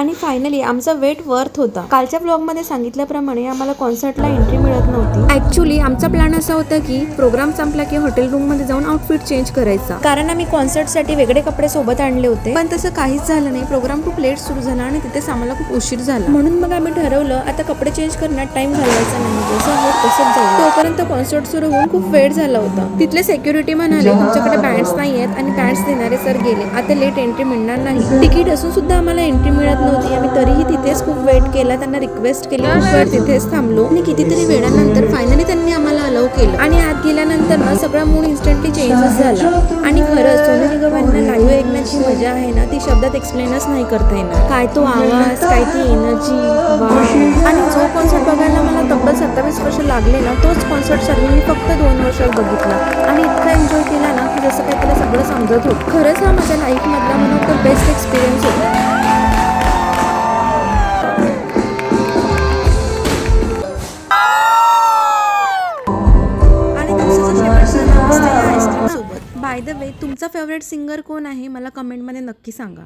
आणि फायनली आमचा weight worth होता. कालच्या ब्लॉग मध्ये सांगितल्याप्रमाणे आम्हाला कॉन्सर्टला एंट्री मिळत नव्हती. ऍक्च्युली आमचा प्लॅन असा होता की प्रोग्राम संपला की हॉटेल रूम मध्ये जाऊन आउटफिट चेंज करायचा, कारण आम्ही कॉन्सर्ट साठी वेगळे कपडे सोबत आणले होते. पण तसं काहीच झालं नाही. प्रोग्राम खूप लेट सुरू झाला आणि तिथेच आम्हाला खूप उशीर झाला. म्हणून मग आम्ही ठरवलं आता कपडे चेंज करण्यात टाइम घालवायचा नाही, जसं होत तसंच जाऊ. तोपर्यंत कॉन्सर्ट सुरू होऊन खूप वेळ झाला होता. तिथले सिक्युरिटी म्हणाले तुमच्याकडे बँड्स नाही आहेत आणि बँड्स देणारे सर गेले, आता लेट एंट्री मिळणार नाही. तिकीट असून सुद्धा आम्हाला एंट्री मिळत नव्हती. आम्ही तरीही तिथेच खूप वेट केला, त्यांना रिक्वेस्ट केली, खूप वेळ तिथेच थांबलो आणि कितीतरी वेळानंतर फायनली त्यांनी आम्हाला अलाउ केलं. आणि आत गेल्यानंतर ना सगळा मूड इन्स्टंटली चेंजच झाला. आणि खरंच सोनू निगम यांना लाईव्ह ऐकण्याची मजा आहे ना, ती शब्दात एक्सप्लेनच नाही करता येणार. काय तो आवाज, काय ती एनर्जी, वाव. आणि जो कॉन्सर्ट बघायला मला तब्बल 27 वर्ष लागले ना, तोच कॉन्सर्ट सर्वांनी फक्त 2 वर्षात बघितला आणि इतका एन्जॉय केला ना की जसं काय त्याला सगळं समजत होतं. खरंच हा माझ्या लाईफ मधला one of the best experience होता. बाय द वे, तुमचा फेवरेट सिंगर कोण आहे मला कमेंटमध्ये नक्की सांगा.